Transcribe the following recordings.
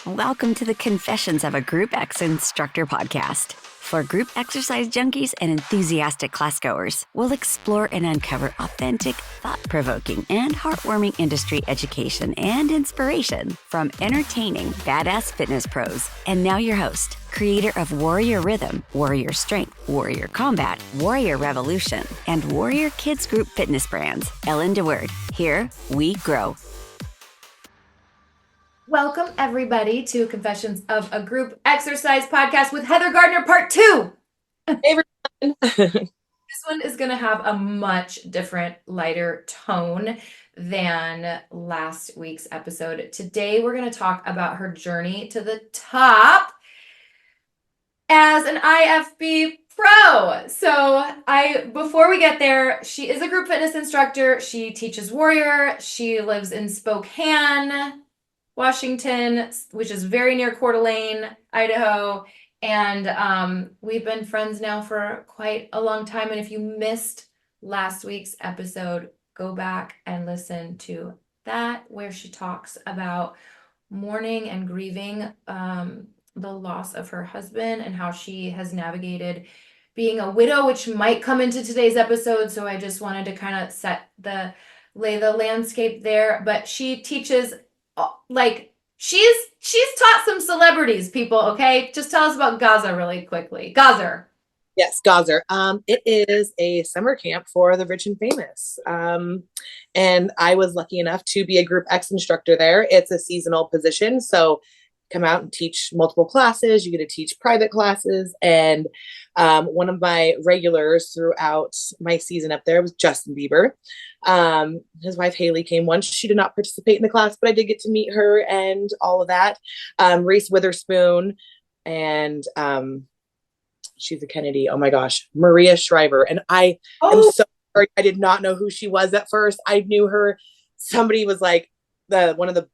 Welcome to the Confessions of a Group X Instructor podcast. For group exercise junkies and enthusiastic classgoers, we'll explore and uncover authentic, thought-provoking, and heartwarming industry education and inspiration from entertaining, badass fitness pros. And now your host, creator of Warrior Rhythm, Warrior Strength, Warrior Combat, Warrior Revolution, and Warrior Kids Group fitness brands, Ellen DeWord. Here we grow. Welcome, everybody, to Confessions of a Group Exercise podcast with Heather Gardner, part 2. Hey, everyone. This one is going to have a much different, lighter tone than last week's episode. Today, we're going to talk about her journey to the top as an IFBB pro. Before we get there, she is a group fitness instructor. She teaches Warrior. She lives in Spokane, Washington, which is very near Coeur d'Alene, Idaho. And we've been friends now for quite a long time. And if you missed last week's episode, go back and listen to that, where she talks about mourning and grieving the loss of her husband and how she has navigated being a widow, which might come into today's episode. So I just wanted to kind of lay the landscape there. But she teaches, like, she's taught some celebrities, people. Okay, just tell us about Gaza really quickly. Gaza. Yes, Gardner. It is a summer camp for the rich and famous. And I was lucky enough to be a Group X instructor there. It's a seasonal position, so come out and teach multiple classes. You get to teach private classes. And one of my regulars throughout my season up there was Justin Bieber. His wife Haley came once. She did not participate in the class, but I did get to meet her and all of that. Reese Witherspoon and she's a Kennedy. Oh my gosh, Maria Shriver. And I am so sorry. I did not know who she was at first. I knew her. Somebody was like, one of the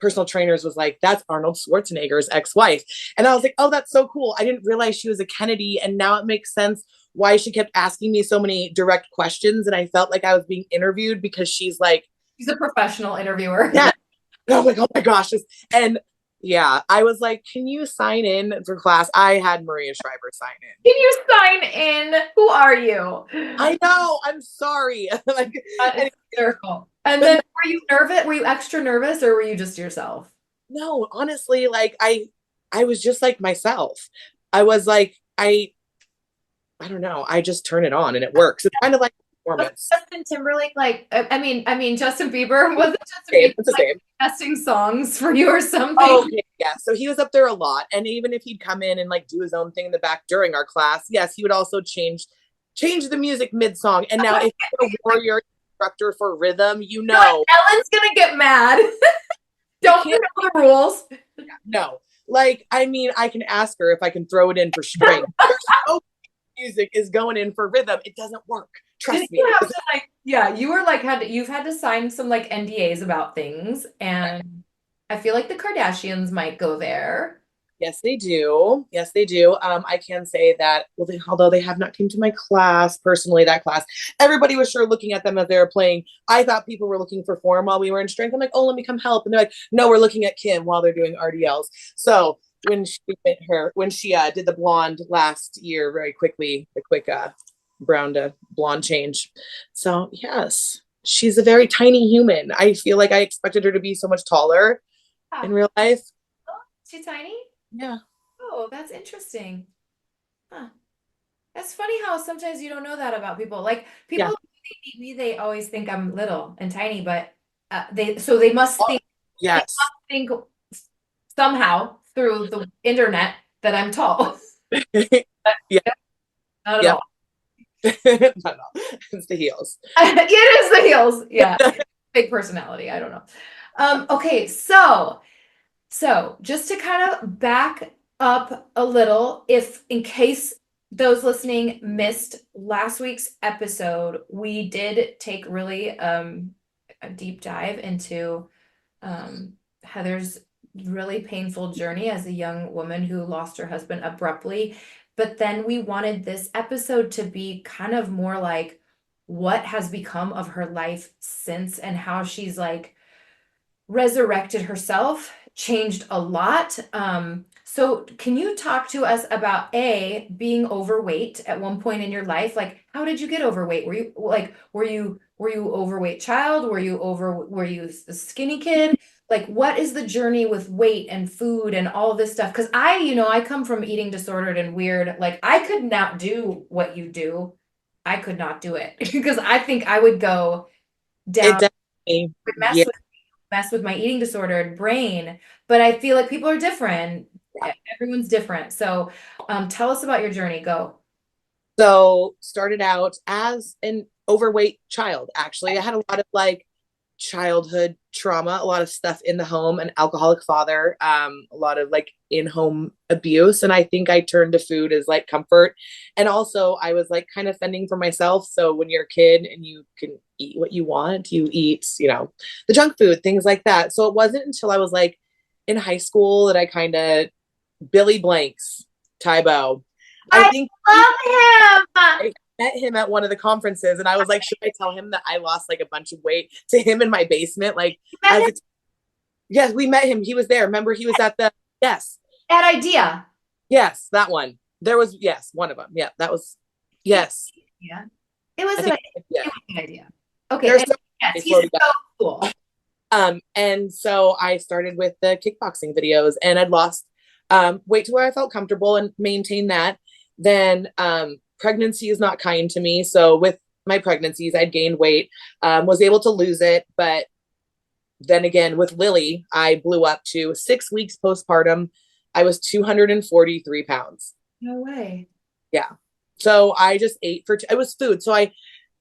personal trainers was like, that's Arnold Schwarzenegger's ex-wife. And I was like, oh, that's so cool. I didn't realize she was a Kennedy. And now it makes sense why she kept asking me so many direct questions. And I felt like I was being interviewed because she's a professional interviewer. Yeah. And I'm like, oh my gosh. And yeah, I was like, can you sign in for class? I had Maria Shriver sign in. Can you sign in? Who are you? I know. I'm sorry. Hysterical. And then were you nervous? Were you extra nervous, or were you just yourself? No, honestly, I was just like myself. I was like, I don't know. I just turn it on and it works. It's kind of like performance. Justin Timberlake, I mean, Justin Bieber, wasn't Justin Bieber testing songs for you or something? Oh, yeah. So he was up there a lot. And even if he'd come in and do his own thing in the back during our class, yes, he would also change the music mid-song. And now if you're a Warrior instructor for rhythm, Ellen's gonna get mad. Don't you know the rules? No. I can ask her if I can throw it in for string. There's no music is going in for rhythm. It doesn't work. Trust me. You've had to sign some NDAs about things, and I feel like the Kardashians might go there. Yes, they do. I can say that, although they have not came to my class personally, that class, everybody was sure looking at them as they were playing. I thought people were looking for form while we were in strength. I'm like, oh, let me come help. And they're like, no, we're looking at Kim while they're doing RDLs. So when she did the blonde last year, very quickly, the quick brown to blonde change. So yes, she's a very tiny human. I feel like I expected her to be so much taller in real life. Oh, she's tiny? Yeah. Oh, that's interesting. Huh. That's funny how sometimes you don't know that about people. Like, people, when they meet me, they always think I'm little and tiny, but they must think, yes, they must think somehow through the internet that I'm tall. Yeah. Not at all. Not at all. It's the heels. It is the heels. Yeah. Big personality. I don't know. Okay, so just to kind of back up a little, in case those listening missed last week's episode, we did take really a deep dive into Heather's really painful journey as a young woman who lost her husband abruptly. But then we wanted this episode to be kind of more like what has become of her life since, and how she's resurrected herself, changed a lot. So can you talk to us about being overweight at one point in your life? Like, how did you get overweight? Were you overweight child? Were you a skinny kid? Like, what is the journey with weight and food and all this stuff? Because I come from eating disordered and weird. Like, I could not do what you do. I could not do it because I think I would go It down, definitely, would yeah. mess with my eating disordered brain. But I feel like people are different. Everyone's different. So, tell us about your journey. Go. So started out as an overweight child, actually. I had a lot of like childhood trauma, a lot of stuff in the home, an alcoholic father, a lot of like in-home abuse. And I think I turned to food as like comfort. And also I was like kind of fending for myself. So when you're a kid and you can eat what you want, you eat, the junk food, things like that. So it wasn't until I was like in high school that I kind of Billy Blanks, Tybo. I think love him. I met him at one of the conferences and I was like, should I tell him that I lost like a bunch of weight to him in my basement? Like, yes, we met him. He was there. Remember, he was at yes. That idea. Yes, that one. There was, yes, one of them. Yeah, that was, yes. Yeah. It was an idea. Okay. There's yes, he's so cool. And so I started with the kickboxing videos and I'd lost weight to where I felt comfortable and maintained that. Then pregnancy is not kind to me. So with my pregnancies, I'd gained weight, was able to lose it. But then again, with Lily, I blew up to 6 weeks postpartum. I was 243 pounds. No way. Yeah. So I just ate it was food. So I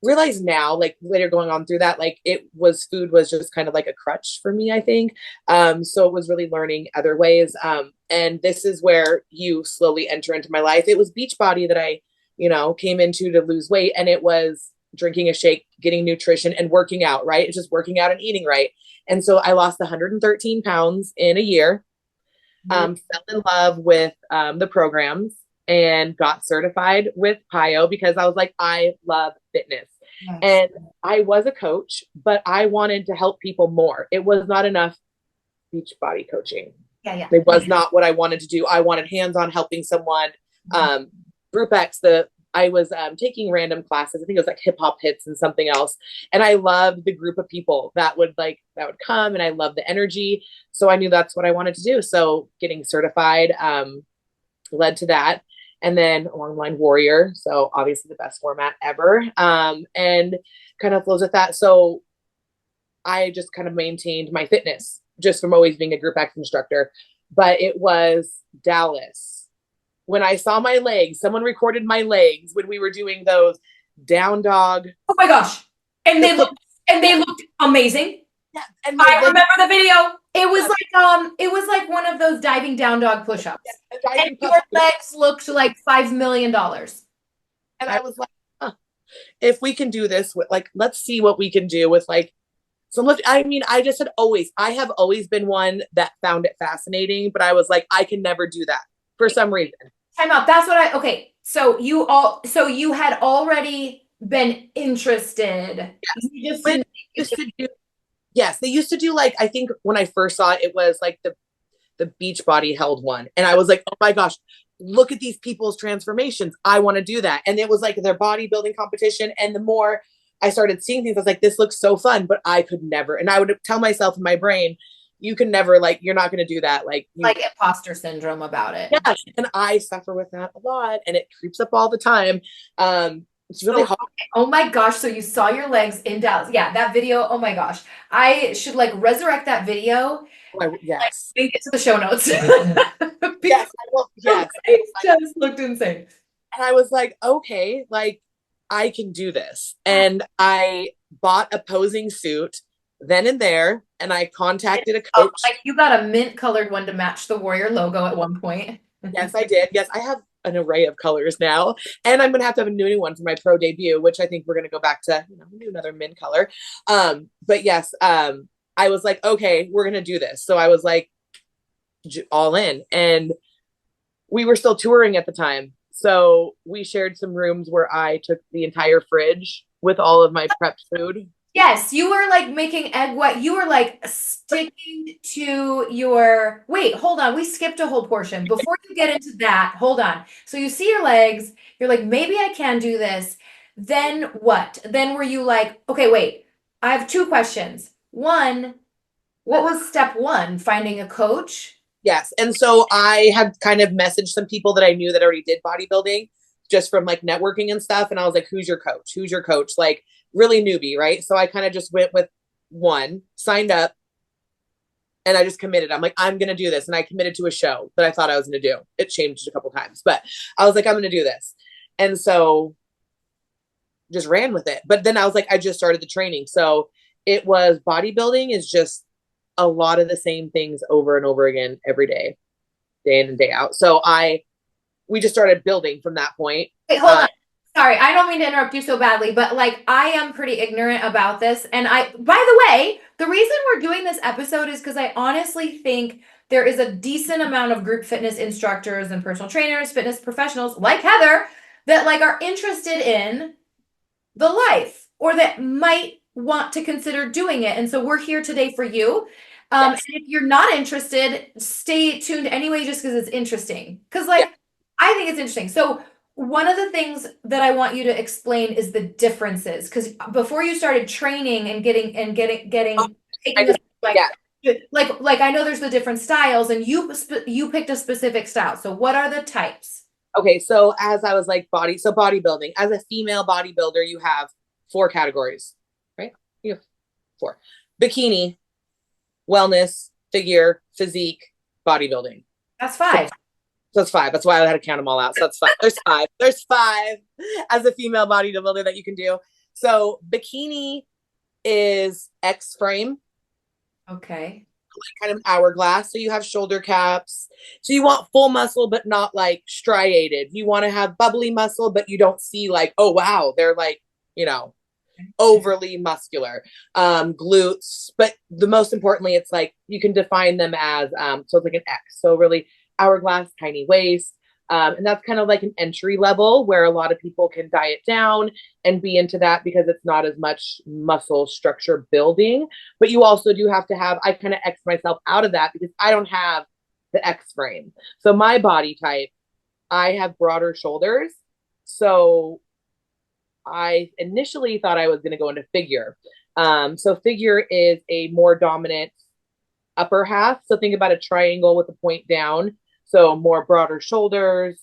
realize now, like later going on through that, like food was just kind of like a crutch for me, I think. So it was really learning other ways. And this is where you slowly enter into my life. It was Beachbody that I, came into to lose weight, and it was drinking a shake, getting nutrition and working out, right? It's just working out and eating right. And so I lost 113 pounds in a year, fell in love with the programs and got certified with PIO because I was like, I love fitness. Yes. And I was a coach, but I wanted to help people more. It was not enough Beachbody coaching. Yeah. It was not what I wanted to do. I wanted hands-on helping someone. Group X, I was taking random classes. I think it was like hip hop hits and something else. And I loved the group of people that would come, and I loved the energy. So I knew that's what I wanted to do. So getting certified led to that. And then Long Line Warrior. So obviously the best format ever. And kind of flows with that. So I just kind of maintained my fitness just from always being a Group X instructor. But it was Dallas. When I saw my legs, someone recorded my legs when we were doing those down dog. Oh my gosh. And they looked amazing. Yeah. And I remember the video. It was like one of those diving down dog push-ups. Yeah, and your legs looked like $5 million. And I was like, if we can do this with let's see what we can do with some lift. I mean, I have always been one that found it fascinating, but I was like, I can never do that for some reason. Time out. That's what okay. So you had already been interested. Yes. They used to do I think when I first saw it, it was like the Beachbody held one. And I was like, oh my gosh, look at these people's transformations. I want to do that. And it was like their bodybuilding competition. And the more I started seeing things, I was like, this looks so fun, but I could never. And I would tell myself in my brain, you can never, you're not going to do that. Like imposter syndrome about it. Yeah. And I suffer with that a lot, and it creeps up all the time. It's really hard. Oh my gosh. So you saw your legs in Dallas. Yeah. That video. Oh my gosh. I should resurrect that video. Yes. Link it to the show notes. Yes. I will. Yes. It just looked insane. And I was like, okay, I can do this. And I bought a posing suit then and there, and I contacted a coach. You got a mint colored one to match the Warrior logo at one point. Yes, I did. Yes, I have an array of colors now, and I'm gonna have to have a new one for my pro debut, which I think we're gonna go back to do another mint color. But yes, I was like, okay, we're gonna do this. So I was like all in, and we were still touring at the time, so we shared some rooms where I took the entire fridge with all of my prep food. Yes, you were like making egg white. You were like sticking to your, wait, hold on. We skipped a whole portion. Before you get into that, hold on. So you see your legs, you're like, maybe I can do this. Then what? Then were you like, okay, wait, I have two questions. One, what was step one? Finding a coach? Yes. And so I had kind of messaged some people that I knew that already did bodybuilding just from like networking and stuff. And I was like, who's your coach? Who's your coach? Like really newbie, right? So I kind of just went with one, signed up, and I just committed. I'm like, I'm going to do this. And I committed to a show that I thought I was going to do. It changed a couple times, but I was like, I'm going to do this. And so just ran with it. But then I was like, I just started the training. So it was bodybuilding is just a lot of the same things over and over again every day, day in and day out. So we just started building from that point. Wait, hold on. Sorry, I don't mean to interrupt you so badly, but like I am pretty ignorant about this. And by the way, the reason we're doing this episode is because I honestly think there is a decent amount of group fitness instructors and personal trainers, fitness professionals like Heather that like are interested in the life or that might want to consider doing it. And so we're here today for you. Yes. And if you're not interested, stay tuned anyway, just because it's interesting. Because like, Yeah. I think it's interesting. So one of the things that I want you to explain is the differences. Because before you started training and getting taking this Yeah. like I know there's the different styles, and you picked a specific style. So what are the types? Okay. So as I was like bodybuilding, as a female bodybuilder, you have four categories, right? You have four: bikini, wellness, figure, physique, bodybuilding. That's five. So that's five. That's why I had to count them all out. So that's five. There's five. There's five as a female bodybuilder that you can do. So bikini is X frame, Okay. kind of an hourglass. So you have shoulder caps. So you want full muscle, but not like striated. You want to have bubbly muscle, but you don't see like, oh wow, they're like, overly muscular. Glutes, but the most importantly, it's like you can define them as so it's like an X. So really hourglass, tiny waist. And that's kind of like an entry level where a lot of people can diet down and be into that because it's not as much muscle structure building. But you also do have to have, I kind of X myself out of that because I don't have the X frame. So my body type, I have broader shoulders. So I initially thought I was going to go into figure. So figure is a more dominant upper half. So think about a triangle with a point down. So more broader shoulders,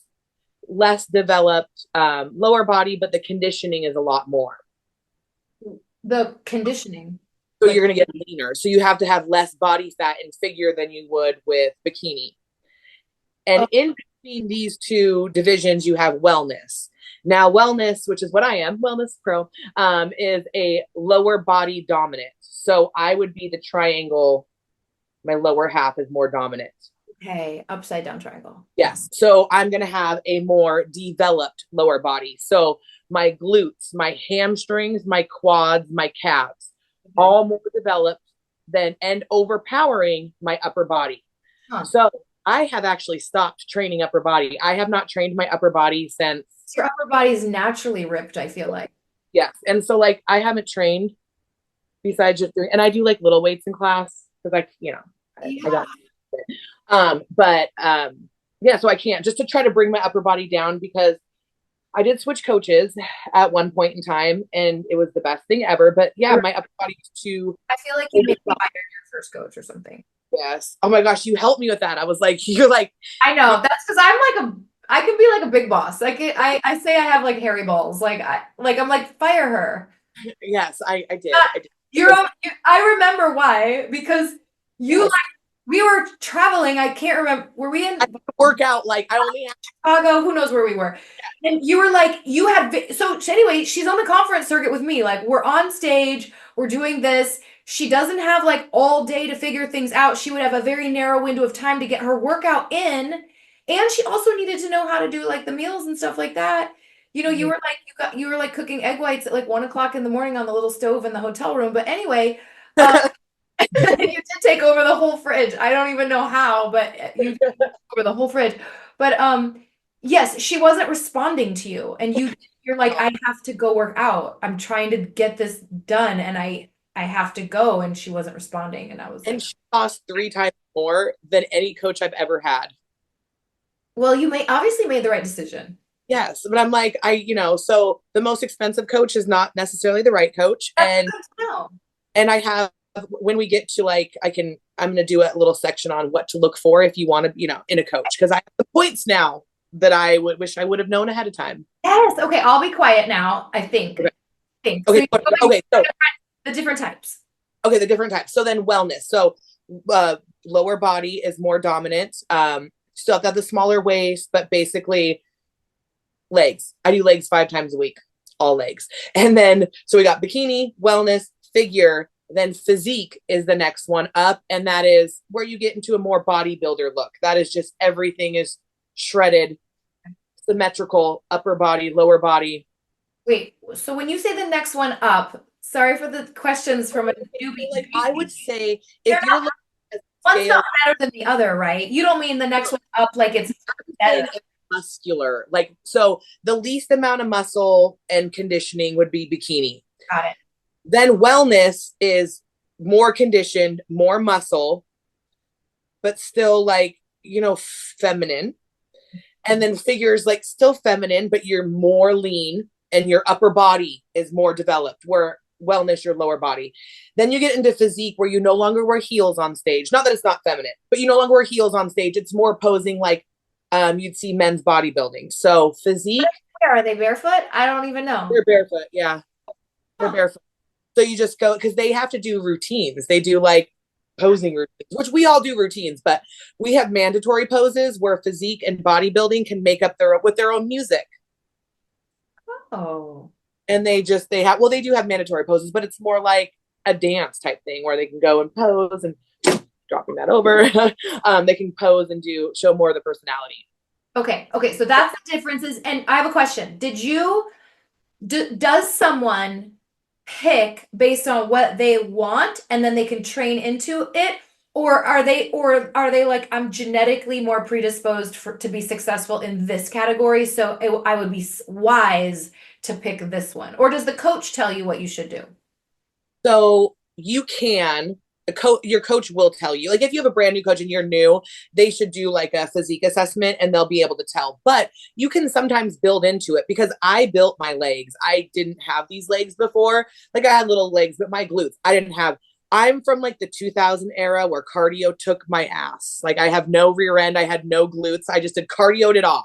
less developed lower body, but the conditioning is a lot more. The conditioning. So you're going to get leaner. So you have to have less body fat in figure than you would with bikini. And in between these two divisions, you have wellness. Now, wellness, which is what I am, wellness pro, is a lower body dominant. So I would be the triangle. My lower half is more dominant. Okay, upside down triangle. Yes. So I'm going to have a more developed lower body. So my glutes, my hamstrings, my quads, my calves, all more developed than and overpowering my upper body. Huh. So I have actually stopped training upper body. I have not trained my upper body since. Your upper body is naturally ripped, I feel like. Yes. And so like I haven't trained besides just doing, and I do like little weights in class because I got yeah, so I can't just to try to bring my upper body down because I did switch coaches at one point in time and it was the best thing ever. But yeah, my upper body was too. I feel like you maybe fired your first coach or something. Yes. Oh my gosh, you helped me with that. I was like, you're like. I know. That's because I can be like a big boss. Like I say I have like hairy balls. I'm like, fire her. Yes, I did. I did. I remember why, because you like. We were traveling. I can't remember. Were we in workout? Like I only had Chicago. Who knows where we were? Yeah. And you were like, you had. So anyway, she's on the conference circuit with me. Like we're on stage. We're doing this. She doesn't have like all day to figure things out. She would have a very narrow window of time to get her workout in. And she also needed to know how to do like the meals and stuff like that. You know, you were like cooking egg whites at like 1:00 in the morning on the little stove in the hotel room. But anyway, you did take over the whole fridge. I don't even know how, but you took over the whole fridge. But Yes, she wasn't responding to you, and you're like, I have to go work out. I'm trying to get this done, and I have to go, and she wasn't responding, and I was And like, she cost 3 times more than any coach I've ever had. well, you obviously made the right decision. Yes, but I'm like, so the most expensive coach is not necessarily the right coach. That's good to know. And I have, when we get to like, I'm going to do a little section on what to look for if you want to, in a coach, because I have the points now that I would wish I would have known ahead of time. Yes. Okay, I'll be quiet now, I think. Okay. So So the different types. Okay, the different types. So then wellness. So lower body is more dominant. Still got the smaller waist, but basically legs. I do legs 5 times a week, all legs. And then, so we got bikini, wellness, figure, then physique is the next one up. And that is where you get into a more bodybuilder look. That is just everything is shredded, symmetrical, upper body, lower body. Wait, so when you say the next one up, sorry for the questions from a newbie. Like I would say if you're looking at one's not better than the other, right? You don't mean the next one up like it's muscular. Like, so the least amount of muscle and conditioning would be bikini. Got it. Then wellness is more conditioned, more muscle, but still like, feminine. And then figures like still feminine, but you're more lean and your upper body is more developed, where wellness, your lower body. Then you get into physique where you no longer wear heels on stage. Not that it's not feminine, but you no longer wear heels on stage. It's more posing like you'd see men's bodybuilding. So physique. Are they barefoot? I don't even know. They're barefoot. Yeah. They're barefoot. So you just go, because they have to do routines. They do like posing routines, which we all do routines, but we have mandatory poses where physique and bodybuilding can make up with their own music. Oh. And they do have mandatory poses, but it's more like a dance type thing where they can go and pose and dropping that over. They can pose and show more of the personality. Okay. So that's the differences. And I have a question. Does someone pick based on what they want and then they can train into it? Or are they like, I'm genetically more predisposed to be successful in this category, so I would be wise to pick this one? Or does the coach tell you what you should do? So you can, your coach will tell you, like if you have a brand new coach and you're new, they should do like a physique assessment and they'll be able to tell. But you can sometimes build into it, because I built my legs. I didn't have these legs before. Like I had little legs, but my glutes, I didn't have. I'm from like the 2000 era where cardio took my ass. Like I have no rear end. I had no glutes. I just had cardioed it off.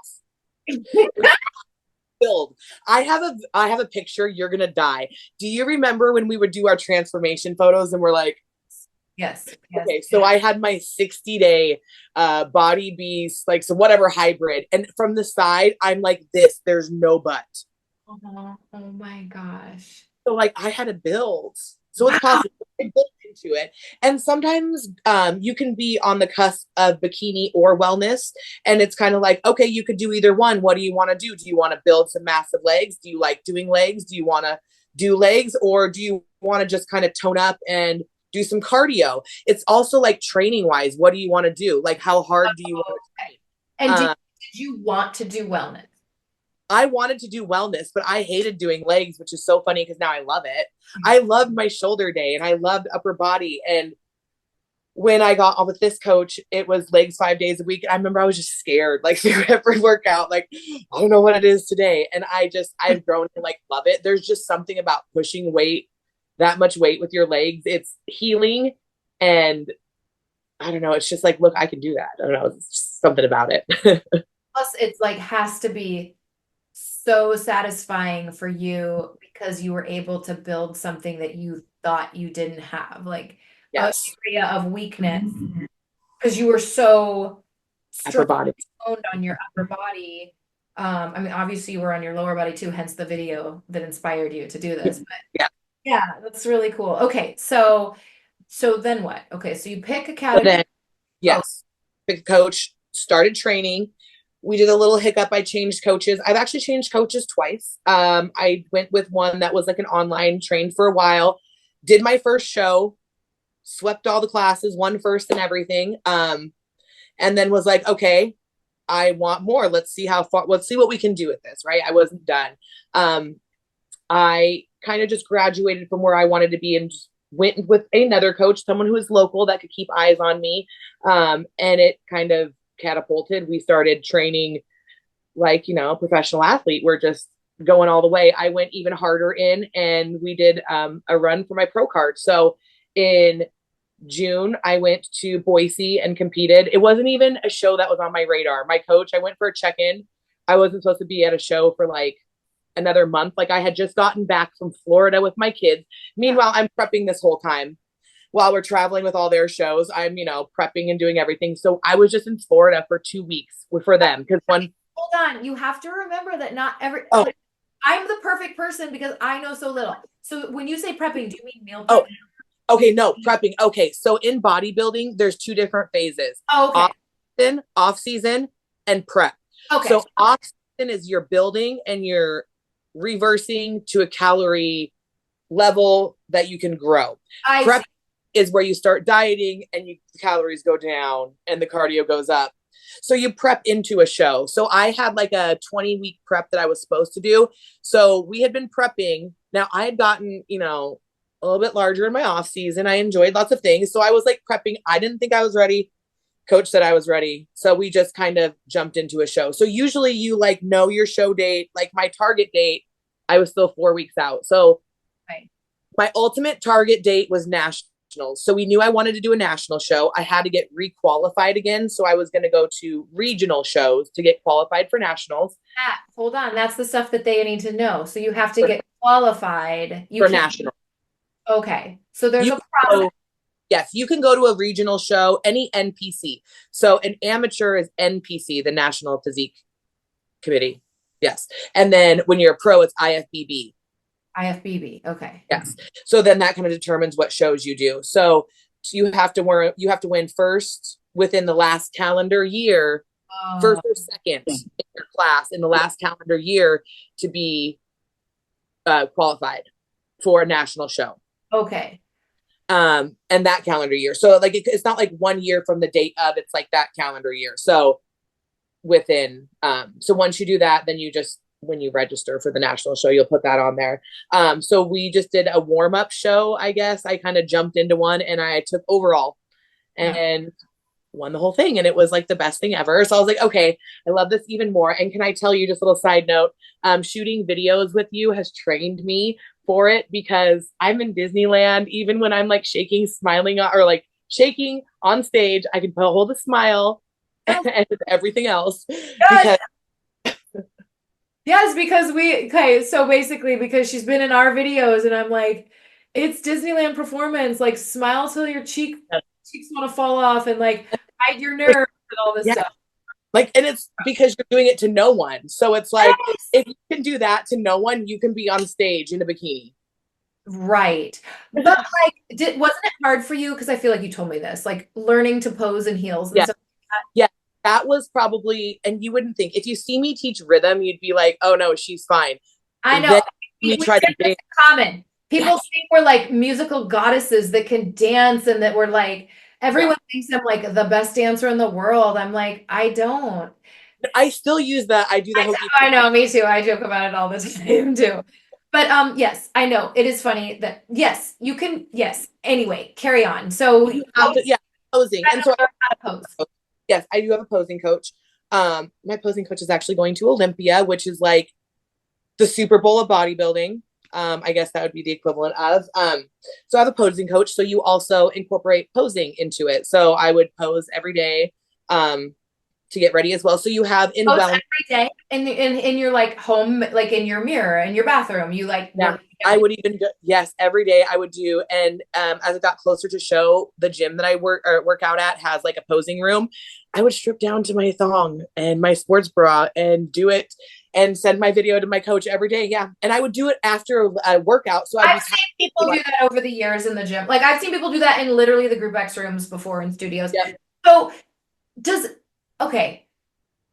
Build. I have a picture. You're going to die. Do you remember when we would do our transformation photos and we're like, yes. Okay, so I had my 60-day body beast, like, so whatever hybrid. And from the side, I'm like this. There's no butt. Oh my gosh. So like I had to build. So it's possible to build into it. And sometimes you can be on the cusp of bikini or wellness. And it's kind of like, okay, you could do either one. What do you want to do? Do you want to build some massive legs? Do you like doing legs? Do you want to do legs? Or do you want to just kind of tone up and do some cardio? It's also like training wise. What do you want to do? Like how hard do you want to train? And did you want to do wellness? I wanted to do wellness, but I hated doing legs, which is so funny because now I love it. I loved my shoulder day and I loved upper body. And when I got on with this coach, it was legs 5 days a week. I remember I was just scared, like through every workout, like, I don't know what it is today. And I've grown to like love it. There's just something about pushing weight, that much weight with your legs. It's healing. And I don't know. It's just like, look, I can do that. I don't know. It's just something about it. Plus it's like, has to be so satisfying for you because you were able to build something that you thought you didn't have, like yes. an area of weakness, because you were so upper body honed on your upper body. I mean, obviously you were on your lower body too, hence the video that inspired you to do this. But yeah, that's really cool. Okay, so then what? Okay, so you pick a category. Yes, pick a coach, started training. We did a little hiccup. I changed coaches. I've actually changed coaches twice. I went with one that was like an online, trained for a while, did my first show, swept all the classes, won first and everything. And then was like, okay, I want more. Let's see what we can do with this. Right. I wasn't done. I kind of just graduated from where I wanted to be and just went with another coach, someone who was local that could keep eyes on me. And it kind of catapulted. We started training like, professional athlete. We're just going all the way. I went even harder in, and we did a run for my pro card. So in June, I went to Boise and competed. It wasn't even a show that was on my radar. My coach, I went for a check-in. I wasn't supposed to be at a show for like another month. Like I had just gotten back from Florida with my kids. Meanwhile, I'm prepping this whole time while we're traveling with all their shows. I'm, prepping and doing everything. So I was just in Florida for 2 weeks for them. Because hold on, you have to remember that not every, I'm the perfect person because I know so little. So when you say prepping, do you mean meal prep? Okay, no, prepping. Okay, so in bodybuilding, there's 2 different phases. Okay. Off season, and prep. Okay. So off season is you're building and you're reversing to a calorie level that you can grow. Prep is where you start dieting and the calories go down and the cardio goes up. So you prep into a show. So I had like a 20-week prep that I was supposed to do. So we had been prepping. Now I had gotten, a little bit larger in my off season. I enjoyed lots of things. So I was like prepping. I didn't think I was ready. Coach said I was ready. So we just kind of jumped into a show. So usually you like know your show date, like my target date, I was still 4 weeks out. So my ultimate target date was nationals. So we knew I wanted to do a national show. I had to get requalified again. So I was going to go to regional shows to get qualified for nationals. Hold on. That's the stuff that they need to know. So you have to get qualified for national. Okay. So there's a process. Yes, you can go to a regional show, any NPC. So an amateur is NPC, the National Physique Committee. Yes. And then when you're a pro, it's IFBB. IFBB. Okay. Yes. So then that kind of determines what shows you do. So you have to win first within the last calendar year, first or second in your class in the last calendar year to be qualified for a national show. Okay. And that calendar year. So like, it's not like 1 year from the date of, it's like that calendar year. So within, so once you do that, then when you register for the national show, you'll put that on there. So we just did a warm-up show, I guess. I kind of jumped into one and I took overall and won the whole thing. And it was like the best thing ever. So I was like, okay, I love this even more. And can I tell you just a little side note, shooting videos with you has trained me for it because I'm in Disneyland. Even when I'm like shaking, smiling, or like shaking on stage, I can hold a smile and everything else. Yes, because so basically because she's been in our videos and I'm like, it's Disneyland performance, like smile till your cheeks want to fall off and like hide your nerves and all this stuff. Like, and it's because you're doing it to no one. So it's like, if you can do that to no one, you can be on stage in a bikini. Right. But like, wasn't it hard for you? Because I feel like you told me this, like learning to pose in heels and stuff like that. Yeah. That was probably, and you wouldn't think, if you see me teach rhythm, you'd be like, oh no, she's fine. I know. We try to dance. Common. People think we're like musical goddesses that can dance and that we're like, everyone thinks I'm like the best dancer in the world. I'm like, I don't. I still use that. I do the I know, me too. I joke about it all the time too. But yes, I know. It is funny that yes, you can, yes. Anyway, carry on. So posing. And so how to pose. Yes, I do have a posing coach. My posing coach is actually going to Olympia, which is like the Super Bowl of bodybuilding. I guess that would be the equivalent of. So I have a posing coach. So you also incorporate posing into it. So I would pose every day to get ready as well. So you have every day in your like home, like in your mirror, in your bathroom. You like I would even every day I would do. And as it got closer to show, the gym that I work out at has like a posing room. I would strip down to my thong and my sports bra and do it and send my video to my coach every day. Yeah. And I would do it after a workout. So I've seen people do that over the years in the gym. Like I've seen people do that in literally the group X rooms before in studios. Yeah. So does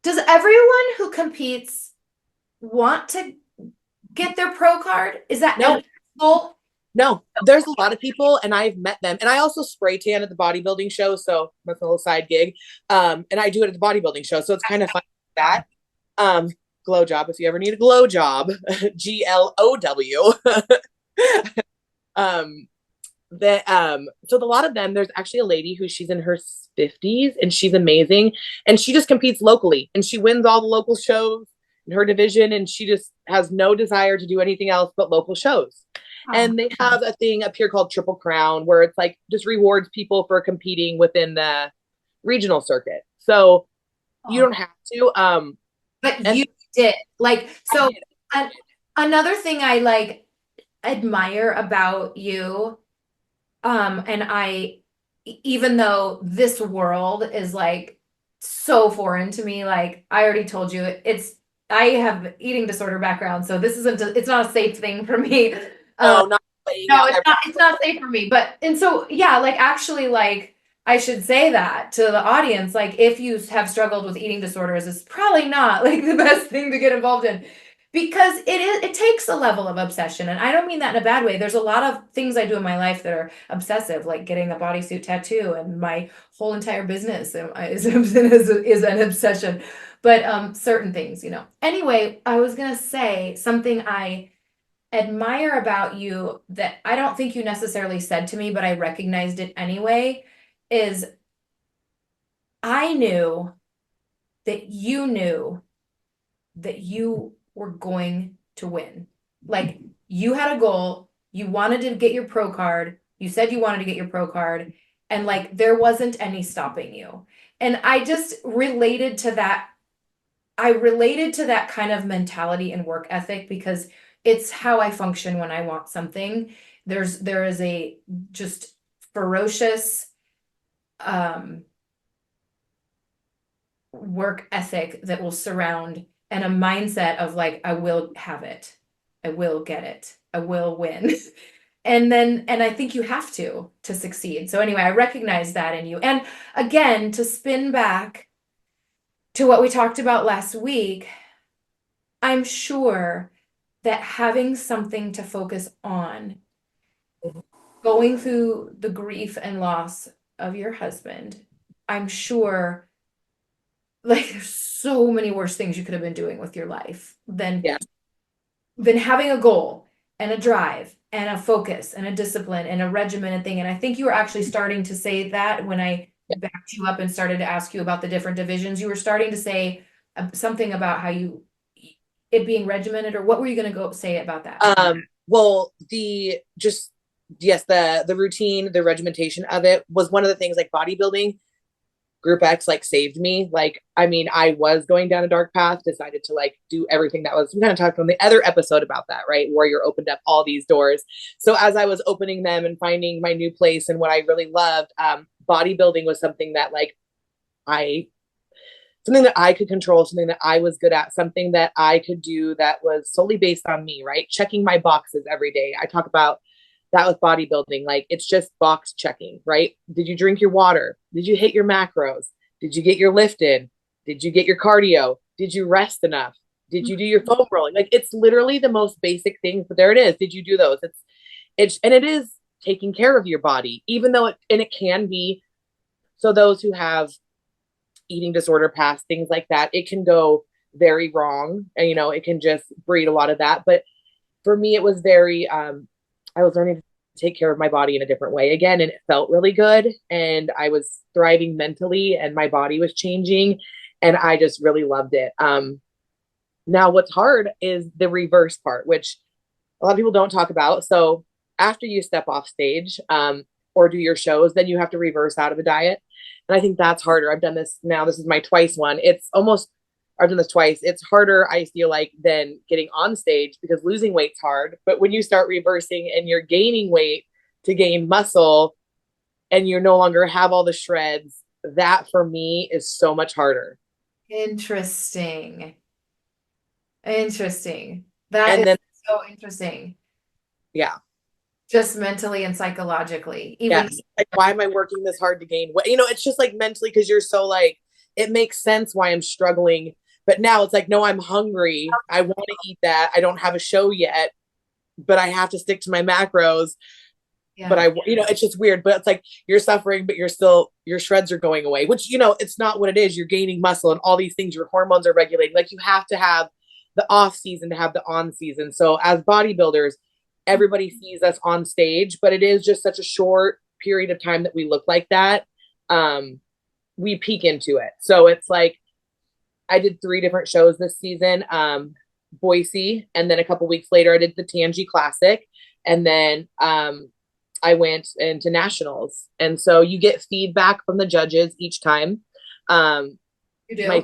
everyone who competes want to get their pro card? Is that no? No, there's a lot of people, and I've met them. And I also spray tan at the bodybuilding show, so that's a little side gig. And I do it at the bodybuilding show, so it's kind of fun like that. Glow job, if you ever need a glow job, GLOW. um, so a lot of them, there's actually a lady who she's in her 50s, and she's amazing, and she just competes locally, and she wins all the local shows in her division, and she just has no desire to do anything else but local shows. And they have a thing up here called Triple Crown, where it's like just rewards people for competing within the regional circuit. So you don't have to. But you did. Like, so another thing I like admire about you, and I, even though this world is like so foreign to me, like I already told you, I have eating disorder background, so this isn't, it's not a safe thing for me. No, it's not safe for me. But, and so, yeah, like actually, like I should say that to the audience, like if you have struggled with eating disorders, it's probably not like the best thing to get involved in, because it takes a level of obsession. And I don't mean that in a bad way. There's a lot of things I do in my life that are obsessive, like getting a bodysuit tattoo, and my whole entire business is an obsession. But certain things, you know. Anyway, I was gonna say something I admire about you that I don't think you necessarily said to me, but I recognized it anyway, is I knew that you were going to win. Like you had a goal, you wanted to get your pro card, you said you wanted to get your pro card, and like there wasn't any stopping you. And I just related to that. I related to that kind of mentality and work ethic because it's how I function when I want something. There is a just ferocious work ethic that will surround, and a mindset of like, I will have it, I will get it, I will win. And I think you have to succeed. So anyway, I recognize that in you. And again, to spin back to what we talked about last week, I'm sure that having something to focus on, going through the grief and loss of your husband, I'm sure like there's so many worse things you could have been doing with your life than having a goal and a drive and a focus and a discipline and a regimented thing. And I think you were actually starting to say that when I backed you up and started to ask you about the different divisions. You were starting to say something about how it being regimented, or what were you going to go say about that? Well, the routine, the regimentation of it was one of the things. Like bodybuilding, Group X like saved me. Like, I mean, I was going down a dark path, decided to like do everything that was, we kind of talked on the other episode about that, right? Warrior opened up all these doors. So as I was opening them and finding my new place and what I really loved, bodybuilding was something that like something that I could control, something that I was good at, something that I could do that was solely based on me, right? Checking my boxes every day. I talk about that with bodybuilding. Like it's just box checking, right? Did you drink your water? Did you hit your macros? Did you get your lift in? Did you get your cardio? Did you rest enough? Did you do your foam rolling? Like it's literally the most basic things, but there it is. Did you do those? And it is taking care of your body, even though it can be. So those who have eating disorder past, things like that, it can go very wrong. And, you know, it can just breed a lot of that. But for me, it was very, I was learning to take care of my body in a different way again. And it felt really good. And I was thriving mentally and my body was changing. And I just really loved it. Now what's hard is the reverse part, which a lot of people don't talk about. So after you step off stage, or do your shows, then you have to reverse out of a diet. And I think that's harder. I've done this now. This is my twice one. I've done this twice. It's harder, I feel like, than getting on stage because losing weight's hard. But when you start reversing and you're gaining weight to gain muscle and you no longer have all the shreds, that for me is so much harder. Interesting. That is so interesting. Yeah. Just mentally and psychologically. Like, why am I working this hard to gain weight? You know, it's just like mentally, because you're so like, it makes sense why I'm struggling. But now it's like, no, I'm hungry. I want to eat that. I don't have a show yet. but I have to stick to my macros. Yeah. But it's just weird, but it's like you're suffering, but your shreds are going away, which, it's not what it is. You're gaining muscle and all these things, your hormones are regulating. Like you have to have the off season to have the on season. So as bodybuilders, everybody sees us on stage, but it is just such a short period of time that we look like that. We peek into it. So it's like, I did 3 different shows this season. Boise, and then a couple weeks later, I did the Tangi Classic, and then I went into nationals. And so you get feedback from the judges each time. You do?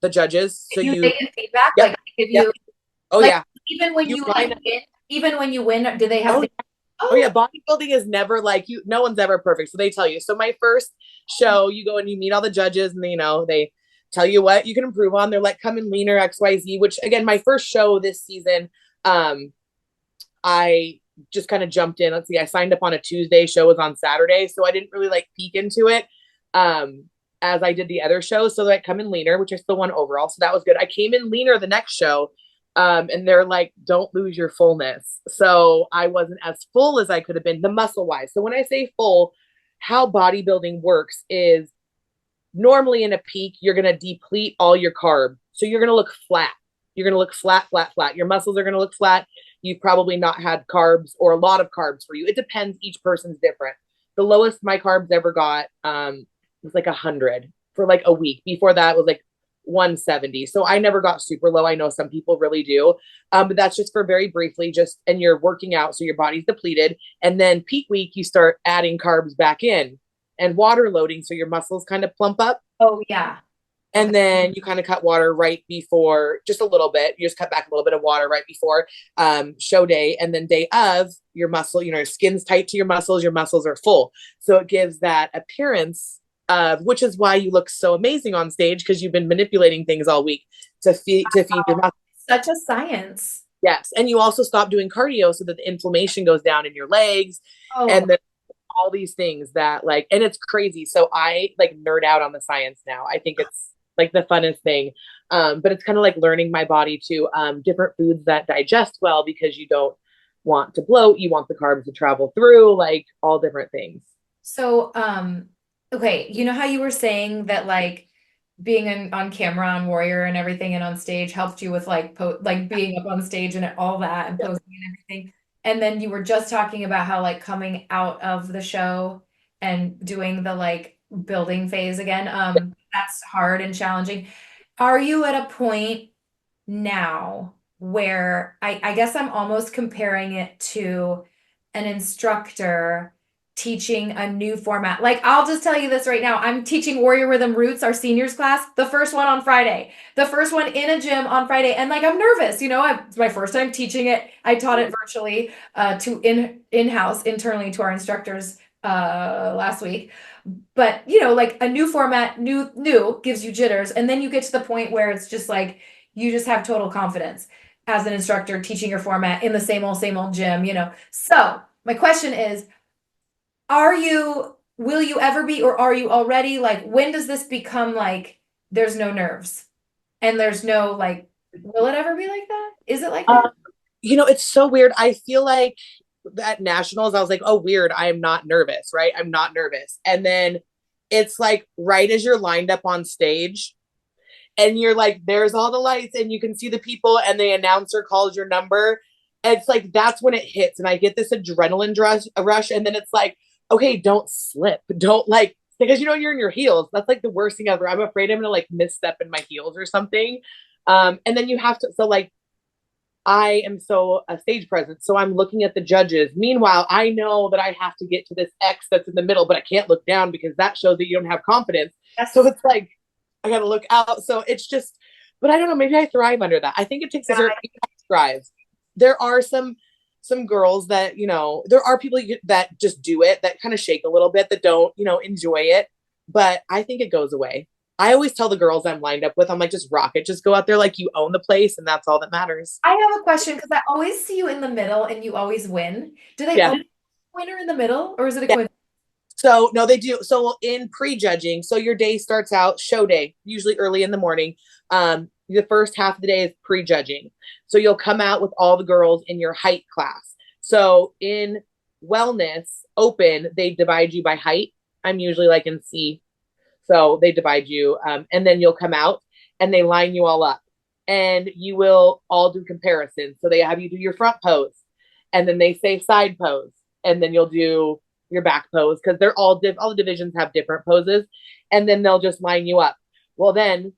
The judges. So you get feedback? Yep, Like give yep. you Oh like yeah. even when you like win, even when you win, do they have Oh yeah, bodybuilding is never like no one's ever perfect. So they tell you. So my first show, you go and you meet all the judges, and they tell you what you can improve on. They're like, come in leaner, XYZ, which again, my first show this season, I just kind of jumped in. Let's see, I signed up on a Tuesday, show was on Saturday. So I didn't really like peek into it as I did the other shows. So I come in leaner, which I still won overall. So that was good. I came in leaner the next show. And they're like, don't lose your fullness. So I wasn't as full as I could have been, the muscle wise. So when I say full, how bodybuilding works is normally in a peak, you're going to deplete all your carb. So you're going to look flat. You're going to look flat, flat, flat. Your muscles are going to look flat. You've probably not had carbs or a lot of carbs for you. It depends. Each person's different. The lowest my carbs ever got was like 100 for like a week. Before that was like 170. So I never got super low. I know some people really do. But that's just for very briefly, and you're working out. So your body's depleted. And then peak week, you start adding carbs back in and water loading. So your muscles kind of plump up. Oh yeah. And then you kind of cut water right before, just a little bit. You just cut back a little bit of water right before show day. And then day of, your muscle, your skin's tight to your muscles are full. So it gives that appearance which is why you look so amazing on stage, because you've been manipulating things all week to feed your muscles. Such a science. Yes. And you also stop doing cardio so that the inflammation goes down in your legs. And then all these things that and it's crazy. So I nerd out on the science now. I think it's like the funnest thing. But it's kind of like learning my body to different foods that digest well, because you don't want to bloat. You want the carbs to travel through, all different things. So, okay, you know how you were saying that being on camera on Warrior and everything and on stage helped you with being up on stage and all that and posing and everything. And then you were just talking about how coming out of the show and doing the building phase again, that's hard and challenging. Are you at a point now where I guess I'm almost comparing it to an instructor teaching a new format? I'll just tell you this right now. I'm teaching Warrior Rhythm Roots, our seniors class, the first one on Friday, the first one in a gym on Friday. And I'm nervous, it's my first time teaching it. I taught it virtually to in-house internally to our instructors last week. But a new format, new gives you jitters. And then you get to the point where it's just you just have total confidence as an instructor teaching your format in the same old gym, So my question is, will you ever be, or are you already when does this become there's no nerves and there's no will it ever be like that? Is it like that? It's so weird. I feel like at nationals, I was like, oh, weird. I am not nervous, right? I'm not nervous. And then it's right as you're lined up on stage and you're there's all the lights and you can see the people and the announcer calls your number. And it's that's when it hits. And I get this adrenaline rush. And then it's okay, don't slip. Don't because you're in your heels. That's the worst thing ever. I'm afraid I'm going to misstep in my heels or something. And then you have to, so I am so a stage presence. So I'm looking at the judges. Meanwhile, I know that I have to get to this X that's in the middle, but I can't look down because that shows that you don't have confidence. Yes. So it's I got to look out. So it's just, but I don't know, maybe I thrive under that. I think it takes a certain thrive. There are some girls that, there are people that just do it, that kind of shake a little bit, that don't, enjoy it. But I think it goes away. I always tell the girls I'm lined up with, I'm just rock it. Just go out there you own the place, and that's all that matters. I have a question, because I always see you in the middle and you always win. Do they always winner in the middle, or is it a coincidence? So no, they do. So in pre-judging, so your day starts out show day, usually early in the morning. the first half of the day is prejudging. So you'll come out with all the girls in your height class. So in wellness open, they divide you by height. I'm usually like in C. So they divide you, and then you'll come out and they line you all up and you will all do comparisons. So they have you do your front pose and then they say side pose and then you'll do your back pose because they're all the divisions have different poses and then they'll just line you up. Well, then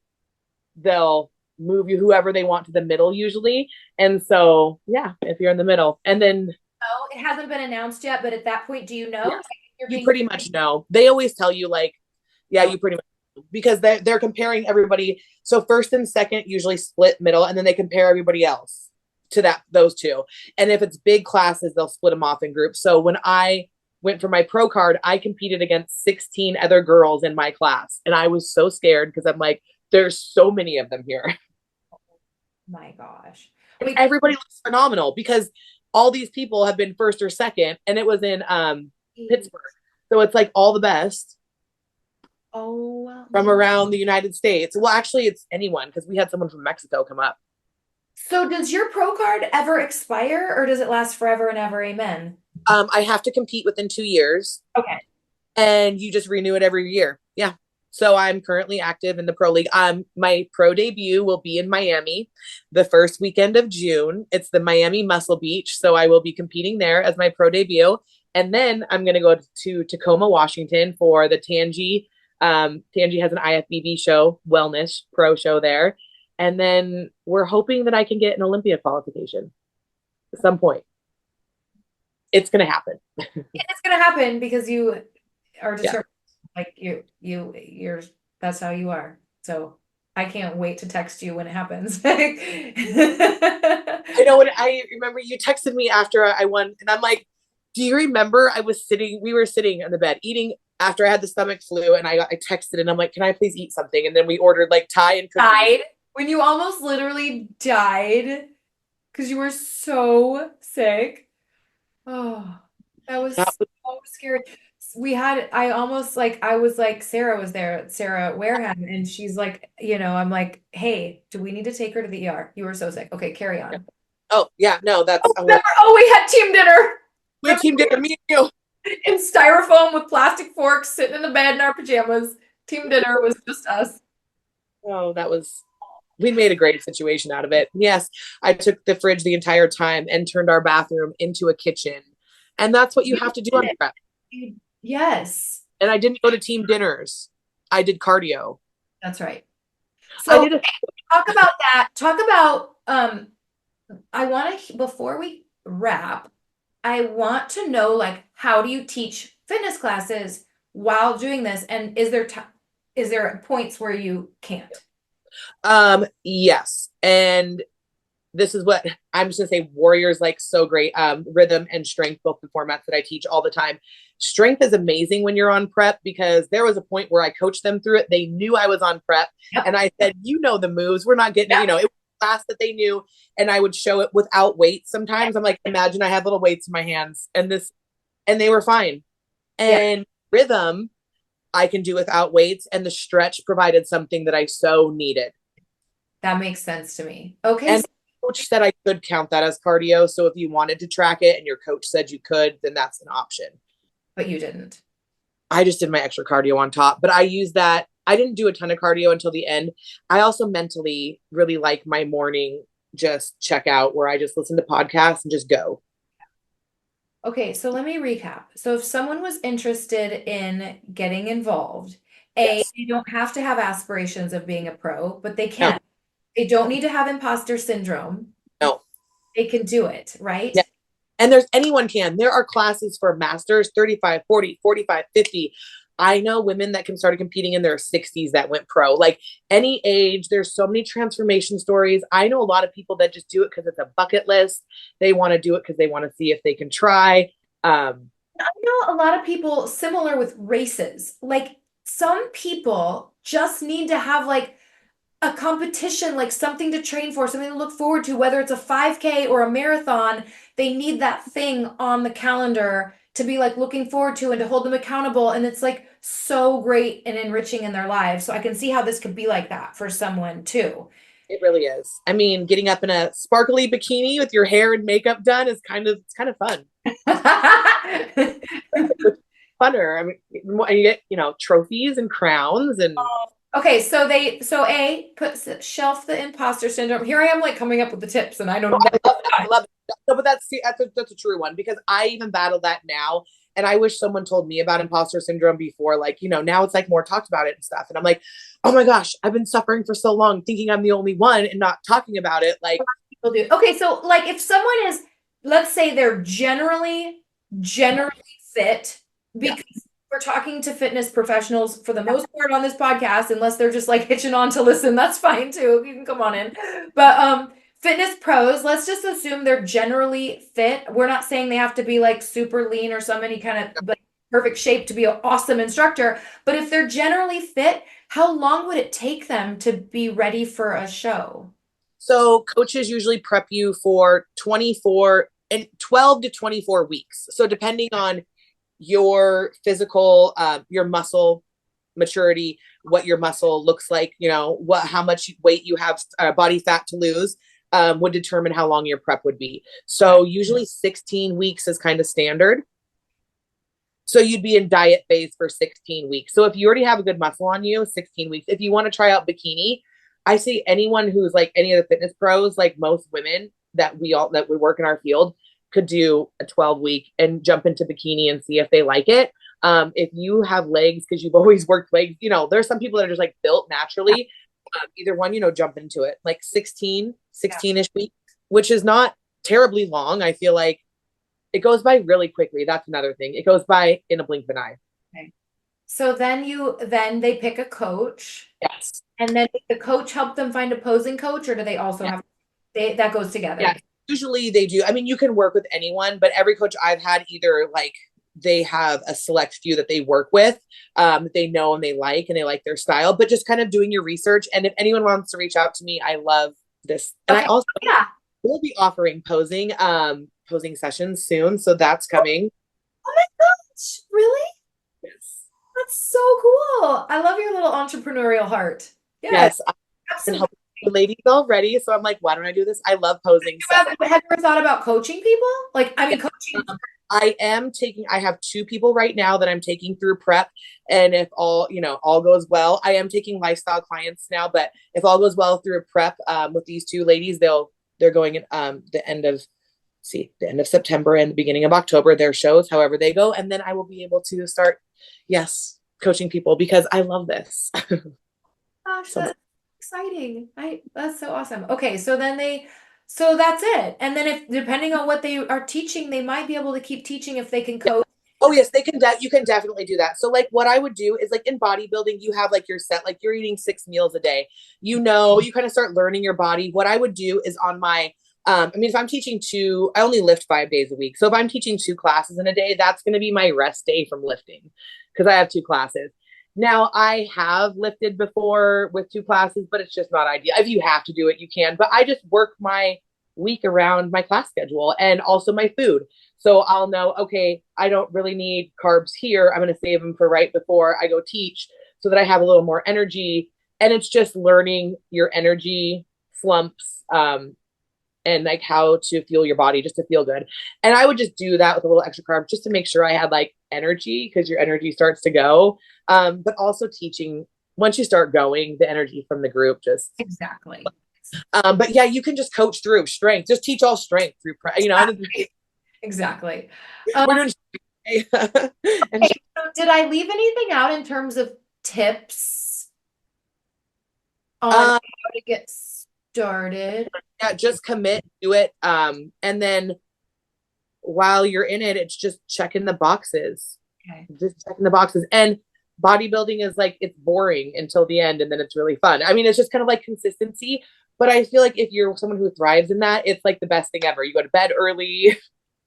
they'll move you whoever they want to the middle usually. And so, yeah, if you're in the middle and then. Oh, it hasn't been announced yet, but at that point, do you know? Yeah, you pretty much know. They always tell you like, yeah, you pretty much know, because they're comparing everybody. So first and second usually split middle, and then they compare everybody else to those two. And if it's big classes, they'll split them off in groups. So when I went for my pro card, I competed against 16 other girls in my class, and I was so scared because I'm like, there's so many of them here. Oh my gosh. Everybody looks phenomenal because all these people have been first or second, and it was in Pittsburgh. So it's like all the best. Oh, from around the United States. Well, actually, it's anyone because we had someone from Mexico come up. So does your pro card ever expire or does it last forever and ever? Amen. I have to compete within 2 years. Okay. And you just renew it every year. Yeah. So I'm currently active in the pro league. My pro debut will be in Miami the first weekend of June. It's the Miami Muscle Beach. So I will be competing there as my pro debut. And then I'm going to go to Tacoma, Washington for the Tangi. Tangi has an IFBB show, wellness pro show there. And then we're hoping that I can get an Olympia qualification at some point. It's going to happen. It's going to happen because you are determined. Like you're, that's how you are. So I can't wait to text you when it happens. I know what I remember you texted me after I won and I'm like, do you remember we were sitting on the bed eating after I had the stomach flu and I texted and I'm like, can I please eat something? And then we ordered like Thai and cookies. Died when you almost literally died because you were so sick. Oh, that was so scary. I was like, Sarah was there, Sarah Wareham, and she's like, I'm like, hey, do we need to take her to the ER? You were so sick. Okay, carry on. Oh, yeah, no, that's. We had team dinner. We had team dinner, me and you. In styrofoam with plastic forks, sitting in the bed in our pajamas. Team dinner was just us. Oh, we made a great situation out of it. Yes, I took the fridge the entire time and turned our bathroom into a kitchen. And that's what you have to do on prep. Yes. And I didn't go to team dinners. I did cardio. That's right. So talk about that. Talk about, before we wrap, I want to know, like, how do you teach fitness classes while doing this? And is there points where you can't? Yes. And this is what I'm just gonna say, Warrior's like so great. Rhythm and strength, both the formats that I teach all the time. Strength is amazing when you're on prep because there was a point where I coached them through it. They knew I was on prep. Yep. And I said, the moves, we're not getting, it was a class that they knew. And I would show it without weights. Sometimes I'm like, imagine I had little weights in my hands and they were fine. And rhythm, I can do without weights. And the stretch provided something that I so needed. That makes sense to me. Okay. And coach said I could count that as cardio. So if you wanted to track it and your coach said you could, then that's an option. But you didn't. I just did my extra cardio on top, but I used that. I didn't do a ton of cardio until the end. I also mentally really like my morning just check out where I just listen to podcasts and just go. Okay, so let me recap. So if someone was interested in getting involved, they don't have to have aspirations of being a pro, but they can. No. They don't need to have imposter syndrome. No. They can do it, right? Yeah. And anyone can. There are classes for masters, 35, 40, 45, 50. I know women that started competing in their 60s that went pro. Like any age, there's so many transformation stories. I know a lot of people that just do it because it's a bucket list. They want to do it because they want to see if they can try. I know a lot of people similar with races. Like some people just need to have like a competition, like something to train for, something to look forward to, whether it's a 5K or a marathon. They need that thing on the calendar to be like looking forward to and to hold them accountable. And it's like so great and enriching in their lives. So I can see how this could be like that for someone too. It really is. I mean, getting up in a sparkly bikini with your hair and makeup done is kind of fun. Funner. I mean, and you get, trophies and crowns and Okay, so A, shelf the imposter syndrome. Here I am like coming up with the tips and I don't know. I love that. I love it. No, but that's a true one because I even battle that now. And I wish someone told me about imposter syndrome before, like, now it's like more talked about it and stuff. And I'm like, oh my gosh, I've been suffering for so long thinking I'm the only one and not talking about it. Like, People do. Okay, so like if someone is, let's say they're generally fit, because we're talking to fitness professionals for the most part on this podcast, unless they're just like hitching on to listen, that's fine too. You can come on in. But fitness pros, let's just assume they're generally fit. We're not saying they have to be like super lean or some any kind of like perfect shape to be an awesome instructor, but if they're generally fit, how long would it take them to be ready for a show? so coaches usually prep you for 24 and 12 to 24 weeks. So depending on your physical, your muscle maturity, what your muscle looks like, how much weight you have, body fat to lose, would determine how long your prep would be. So usually 16 weeks is kind of standard. So you'd be in diet phase for 16 weeks. So if you already have a good muscle on you, 16 weeks. If you want to try out bikini, I see anyone who's like any of the fitness pros, like most women that would work in our field, could do a 12-week and jump into bikini and see if they like it. If you have legs, because you've always worked legs, there's some people that are just like built naturally. Either one, jump into it. Like 16-ish weeks, which is not terribly long. I feel like it goes by really quickly. That's another thing. It goes by in a blink of an eye. Okay. So then they pick a coach. Yes. And then the coach help them find a posing coach, or do they also have that goes together? Yeah, usually they do. I mean, you can work with anyone, but every coach I've had, either like they have a select few that they work with, that they know and they like their style, but just kind of doing your research. And if anyone wants to reach out to me, I love this. And I also will be offering posing sessions soon. So that's coming. Oh my gosh, really? Yes. That's so cool. I love your little entrepreneurial heart. Yes. I've been helping the ladies already. So I'm like, why don't I do this? I love posing. Have you ever thought about coaching people? Like, I mean, coaching. I have 2 people right now that I'm taking through prep. And if all goes well, I am taking lifestyle clients now, but if all goes well through a prep, with these 2 ladies, they're going at, the end of September and the beginning of October, their shows, however they go. And then I will be able to start, coaching people because I love this. Gosh, that's exciting. That's so awesome. Okay, so that's it. And then if depending on what they are teaching, they might be able to keep teaching if they can coach. Oh yes, they can. You can definitely do that. So like what I would do is like in bodybuilding, you have like your set, like you're eating 6 meals a day. You kind of start learning your body. What I would do is on my, if I'm teaching I only lift 5 days a week. So if I'm teaching 2 classes in a day, that's going to be my rest day from lifting because I have 2 classes. Now I have lifted before with 2 classes, but it's just not ideal. If you have to do it, you can, but I just work my week around my class schedule and also my food. So I'll know, okay, I don't really need carbs here. I'm going to save them for right before I go teach so that I have a little more energy. And it's just learning your energy slumps, and like how to fuel your body just to feel good. And I would just do that with a little extra carb just to make sure I had like energy because your energy starts to go. But also teaching, once you start going, the energy from the group just. Exactly. But yeah, you can just coach through strength. Just teach all strength through, Exactly. We're doing. Okay, so did I leave anything out in terms of tips on how to get started? Yeah, just commit, do it. And then while you're in it, it's just checking the boxes. Okay. Just checking the boxes. And bodybuilding is like, it's boring until the end and then it's really fun. I mean, it's just kind of like consistency. But I feel like if you're someone who thrives in that, it's like the best thing ever. You go to bed early.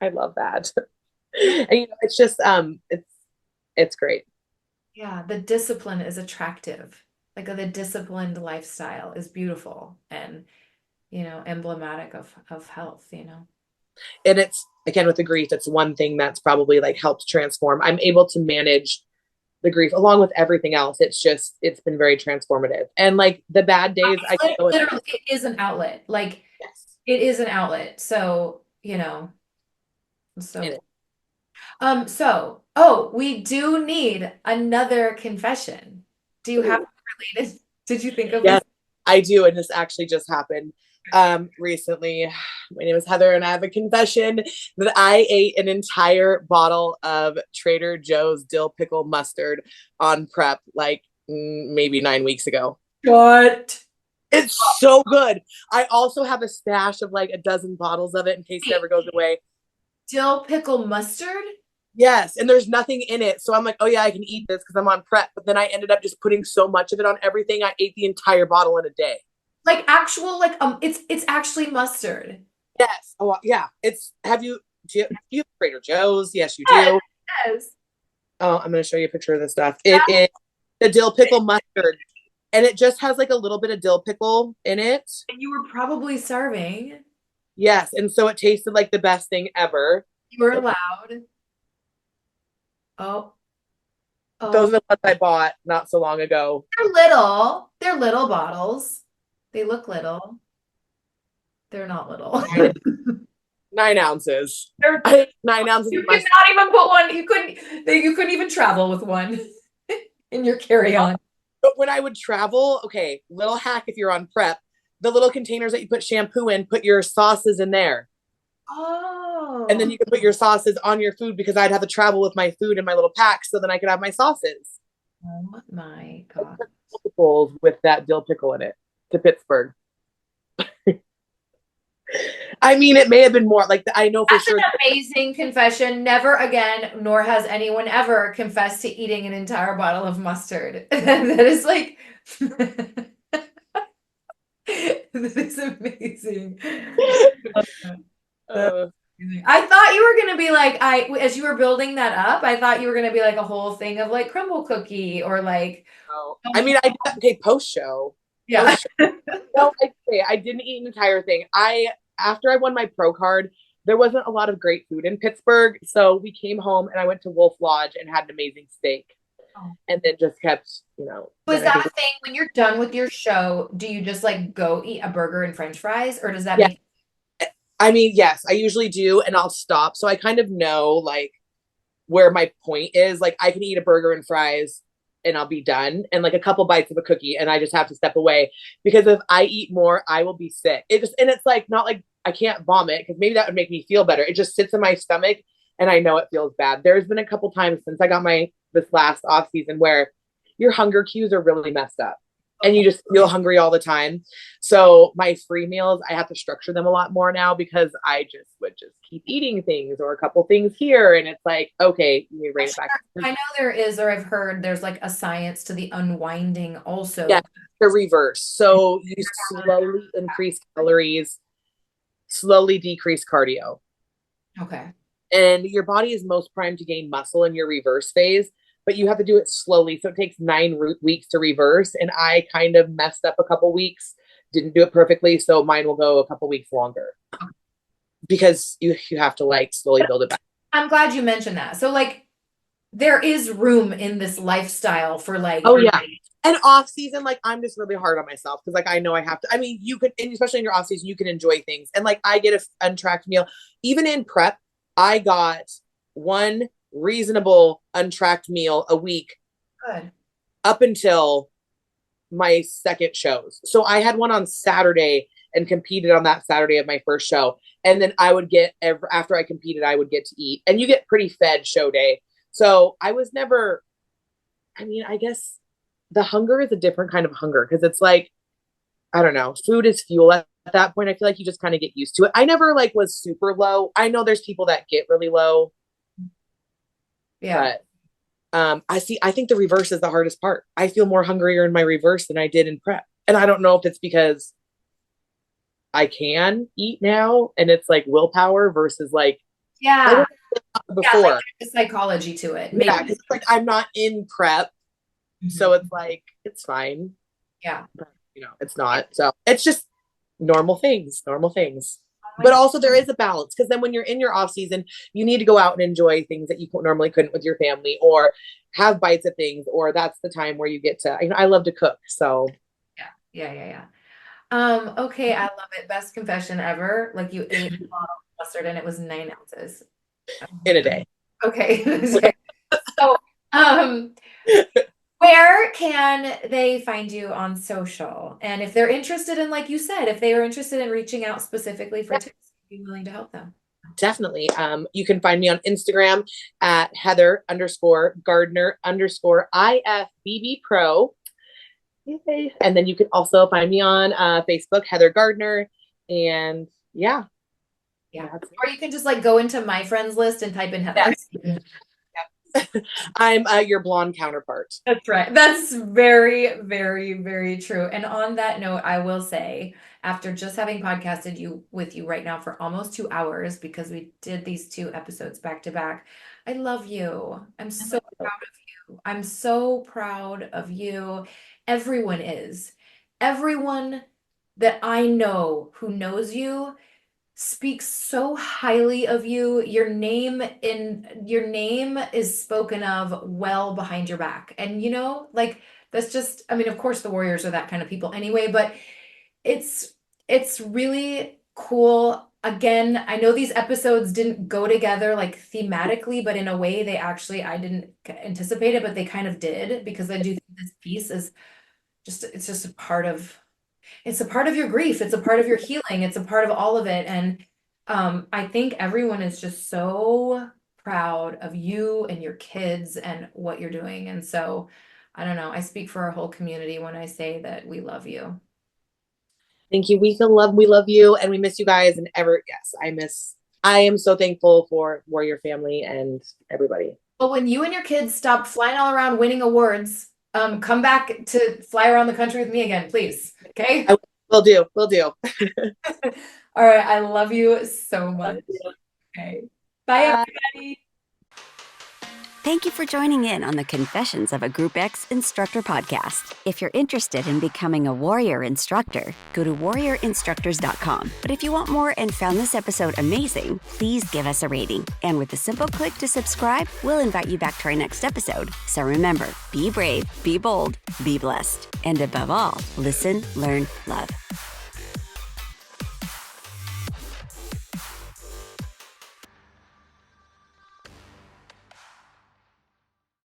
I love that. And it's just it's great. Yeah, the discipline is attractive. Like the disciplined lifestyle is beautiful and emblematic of health, And it's again with the grief, it's one thing that's probably like helped transform. I'm able to manage the grief along with everything else. It's been very transformative. And like the bad days, literally, it is an outlet. Like, yes, it is an outlet. So, you know, so, we do need another confession. Do you have Ooh. related? Did you think of Yes, this? I do. And this actually just happened recently. My name is Heather, and I have a confession that I ate an entire bottle of Trader Joe's dill pickle mustard on prep like maybe 9 weeks ago. What? It's so good. I also have a stash of like a dozen bottles of it in case it ever goes away. Dill pickle mustard? Yes, and there's nothing in it. So I'm like, oh yeah, I can eat this because I'm on prep. But then I ended up just putting so much of it on everything. I ate the entire bottle in a day. Like actual, like it's actually mustard. Yes. Oh yeah. Do you have Trader Joe's? Yes, you Yes, do. yes. Oh, I'm gonna show you a picture of this stuff. It is the dill pickle mustard. And it just has like a little bit of dill pickle in it. And you were probably starving. Yes. And so it tasted like the best thing ever. You were allowed. Oh, Those oh. are the ones I bought not so long ago. They're little. They're little bottles. They look little. They're not little. 9 ounces. They're, 9 ounces you of could mustard. not even put one. You couldn't even travel with one in your carry-on. But when I would travel, okay, little hack if you're on prep, the little containers that you put shampoo in, put your sauces in there. Oh. And then you can put your sauces on your food because I'd have to travel with my food in my little pack so then I could have my sauces. Oh my God. Multiples with that dill pickle in it to Pittsburgh. I mean, it may have been more like I know for That's sure. an amazing confession. Never again, nor has anyone ever confessed to eating an entire bottle of mustard. That is like, that is amazing. Uh, I thought you were gonna be like, as you were building that up, I thought you were gonna be like a whole thing of like crumble cookie or like. I mean, okay, post show. Yeah. No, I didn't eat an entire thing. After I won my pro card, there wasn't a lot of great food in Pittsburgh, so we came home and I went to Wolf Lodge and had an amazing steak, and then just kept, Was that a thing when you're done with your show? Do you just like go eat a burger and French fries, or does that Yeah. make? I mean, yes, I usually do, and I'll stop. So I kind of know like where my point is. Like I can eat a burger and fries and I'll be done, and like a couple bites of a cookie, and I just have to step away because if I eat more, I will be sick. And it's like not like I can't vomit because maybe that would make me feel better. It just sits in my stomach and I know it feels bad. There's been a couple times since I got this last off season where your hunger cues are really messed up and you just feel hungry all the time. So my free meals, I have to structure them a lot more now because I would just keep eating things or a couple things here. And it's like, okay, you need to rein it back. I know there is, or I've heard there's like a science to the unwinding also. Yeah, the reverse. So you slowly increase calories, slowly decrease cardio. Okay. And your body is most primed to gain muscle in your reverse phase, but you have to do it slowly. So it takes 9 weeks to reverse. And I kind of messed up a couple weeks, didn't do it perfectly. So mine will go a couple weeks longer because you have to like slowly build it back. I'm glad you mentioned that. So like there is room in this lifestyle for like, oh yeah. And off season, like I'm just really hard on myself because like I know I have to. I mean, you could, and especially in your off season, you can enjoy things. And like I get an untracked meal. Even in prep, I got one reasonable untracked meal a week. Good. Up until my second shows. So I had one on Saturday and competed on that Saturday of my first show. And then I would get after I competed, I would get to eat. And you get pretty fed show day. So I was never, I mean, I guess the hunger is a different kind of hunger because it's like, I don't know, food is fuel at that point. I feel like you just kind of get used to it. I never like was super low. I know there's people that get really low. Yeah. But I think the reverse is the hardest part. I feel more hungrier in my reverse than I did in prep. And I don't know if it's because I can eat now and it's like willpower versus like, yeah, before. Yeah, like the psychology to it. Maybe. Yeah, it's like I'm not in prep. Mm-hmm. So it's like, it's fine. Yeah. But, it's not. So it's just normal things. But also there is a balance, because then when you're in your off season, you need to go out and enjoy things that you normally couldn't with your family, or have bites of things, or that's the time where you get to, I love to cook. So Yeah. Okay, I love it. Best confession ever. Like you ate a bottle of mustard and it was 9 ounces. in a day. Okay. So, where can they find you on social? And if they're interested in, like you said, if they are interested in reaching out specifically for tips, be willing to help them. Definitely. You can find me on Instagram at Heather_Gardner_IFBB Pro. Yay. And then you can also find me on Facebook, Heather Gardner. And yeah. Or you can just like go into my friends list and type in Heather. I'm your blonde counterpart. That's right. That's very, very, very true. And on that note, I will say, after just having podcasted with you right now for almost 2 hours, because we did these 2 episodes back to back, I love you. I'm so proud of you. I'm so proud of you. Everyone is. Everyone that I know who knows you speaks so highly of you. Your name is spoken of well behind your back. And like that's just, I mean, of course the Warriors are that kind of people anyway, but it's really cool. Again, I know these episodes didn't go together like thematically, but in a way they actually, I didn't anticipate it, but they kind of did, because I do think this piece is it's just a part of your grief. It's a part of your healing. It's a part of all of it. And I think everyone is just so proud of you and your kids and what you're doing. And so, I don't know, I speak for our whole community when I say that we love you. Thank you. We love you, and we miss you guys. And I am so thankful for Warrior family and everybody. Well, when you and your kids stop flying all around winning awards, come back to fly around the country with me again, please. Okay. Will do. All right. I love you so much. Okay. Bye, everybody. Thank you for joining in on the Confessions of a Group X Instructor podcast. If you're interested in becoming a Warrior instructor, go to warriorinstructors.com. But if you want more and found this episode amazing, please give us a rating. And with a simple click to subscribe, we'll invite you back to our next episode. So remember, be brave, be bold, be blessed. And above all, listen, learn, love.